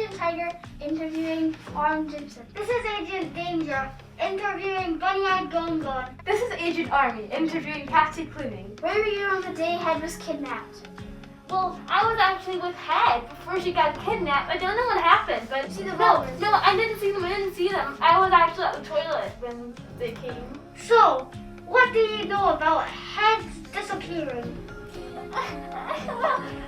Agent Tiger interviewing Arme Jimpson. This is Agent Danger interviewing Bunny-Eyed Gongon. This is Agent Arme interviewing Catty cluny. Where were you on the day Head was kidnapped? Well, I was actually with Head before she got kidnapped. I don't know what happened, but See the no, robbers? no, I didn't see them. I was actually at the toilet when they came. So, what do you know about Head's disappearing?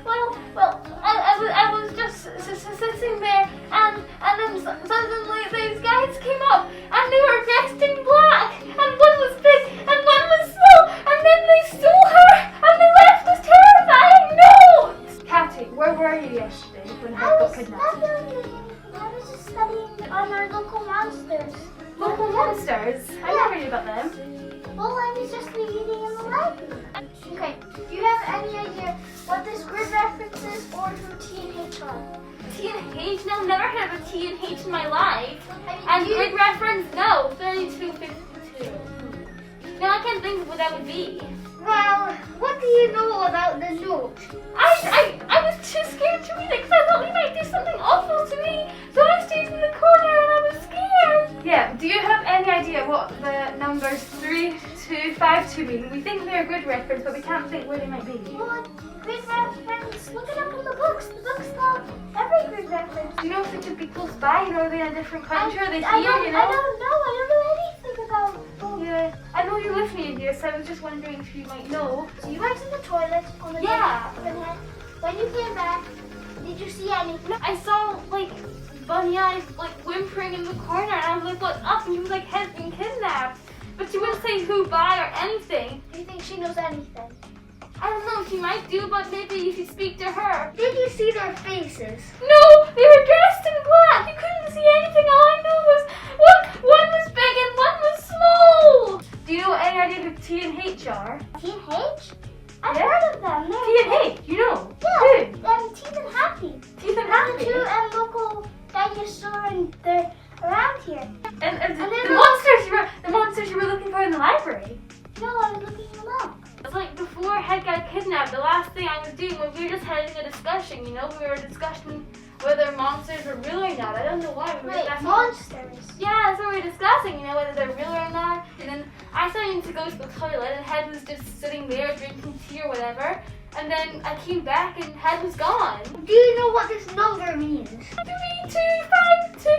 Well, I was just sitting there, and then suddenly these guys came up, and they were dressed in black, and one was big, and one was small, and then they stole her, and they left us terrifying notes! Catty, where were you yesterday when Head got kidnapped? I was just studying on our local monsters. Local monsters? I never knew about them. Well, I was just reading in the library. Okay, do you have any idea what this grid reference is or who T and H are? T and H? No, never heard of a T and H in my life. I mean, And grid reference? No, 3252. No, I can't think of what that would be. Well, what do you know about the note? I was too scared to read it because I thought we might do something awful to me. So I stayed in the corner and I was scared. Yeah, do you have any idea what the numbers 3252 mean? We think they're a grid reference, but we can't think where they might be. Well, grid reference, look it up in the books. The books tell every grid reference. Do you know if they could be close by? You know, are they in a different country? Are they here, I don't you know? know. I don't know anything about books. Yeah, I know you live near here, so I was just wondering if you might know. So you went to the toilet on the Yeah. day. When you came back, did you see anything? I saw like Bunny Eyes like whimpering in the corner, and I was like, "What's up?" And he was like, "Head's been kidnapped," but she wouldn't say who by or anything. Do you think she knows anything? I don't know. She might do, but maybe you should speak to her. Did you see their faces? No, they were dressed in black. You couldn't see anything. All I knew was one was big and one was small. Do you know any idea who T and H are? T and H? I've Yeah. heard of them. T and H, you know? Yeah, Who? Teeth and Happy. Teeth and They're Happy. the two local dinosaur, and they're around here. And then the monsters you were looking for in the library. No, I was looking them up. It's like before Head got kidnapped, the last thing I was doing was we were just having a discussion, you know? We were discussing whether monsters were real or not. I don't know why. We were Wait, discussing. monsters? Yeah, that's what we were discussing, you know, whether they're real or not. And then I started to go to the toilet, and Head was just sitting there drinking tea or whatever. And then I came back, and Head was gone. Do you know what this number means? 3252?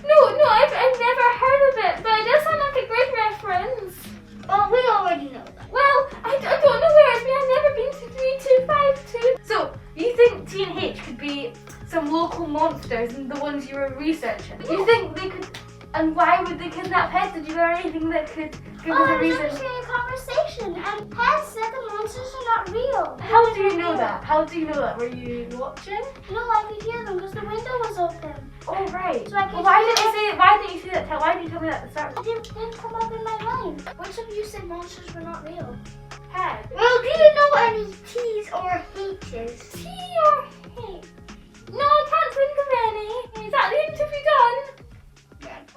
No, I've never heard of it, but it does sound like a great reference. Well, we already know that. Well, I don't know where it's been. I've never been to 3252. So, you think T and H could be some local monsters and the ones you were researching? Do you think they could, and why would they kidnap Head? Did you learn anything that could give us a I was reason? just hearing a conversation, and Head said the monsters are not real. How do you know that? How do you know that? Were you watching? No, I could hear them because the window was open. Oh, right. So I could Well, why hear didn't you say it? Why didn't you say that? Why didn't you tell me that at the start? It didn't come up in my mind. Which of you said monsters were not real? Head. Well, do you know any T's or H's? T or H? No, I can't think of any. Is that the interview done?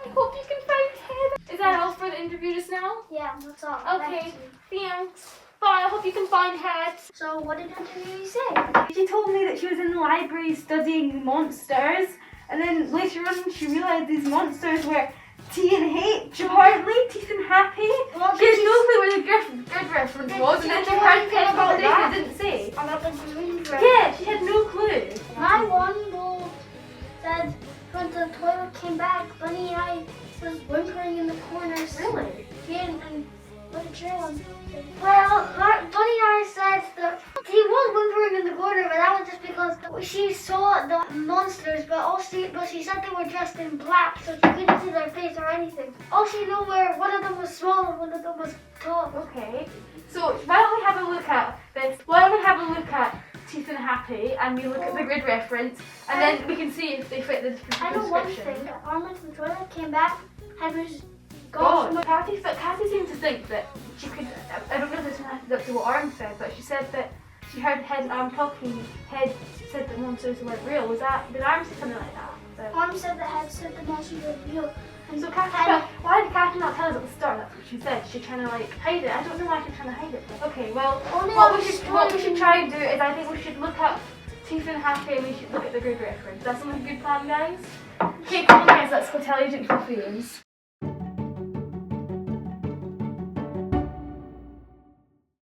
I hope you can find Head. Is that all for the interview just now? Yeah, that's all. Okay, thanks. Bye, I hope you can find Head. So what did the interview say? She told me that she was in the library studying monsters, and then later on she realised these monsters were T and H, apparently, Teeth and Happy. Well, She had no clue where the good reference was, and then she heard Head about conversation that? and didn't say. About the green Yeah, she had no clue. My one rule said when the toilet came back, Bunny and I was whimpering in the corners. Really? Yeah, and what did your one say? Well, Bunny and I said that he was whimpering in the corner, but that was just because she saw the monsters, but she said they were dressed in black, so she couldn't see their face or anything. All she knew were one of them was small and one of them was tall. Okay. So why don't we have a look at this? Why don't we have a look at Teeth and Happy, and we look at the grid reference, and then we can see if they fit the description. I know one thing. Arme went to the toilet, came back, Head was God, gone. Catty seemed to think that she could, I don't know if this is up to what Arme said, but she said that she heard Head and Arme talking. Head said that monsters weren't real. Did Arme say something like that? Arme said that Head said the monsters were real. So why did Catty not tell us at the start? That's what she said. She's trying to like hide it. I don't know why she's trying to hide it. Okay, well, what we should try and do is I think we should look up Teeth and happy and we should look at the Gregory record. Does that sound like a good plan, guys? Okay, come on guys, let's go tell Agent Fluffy.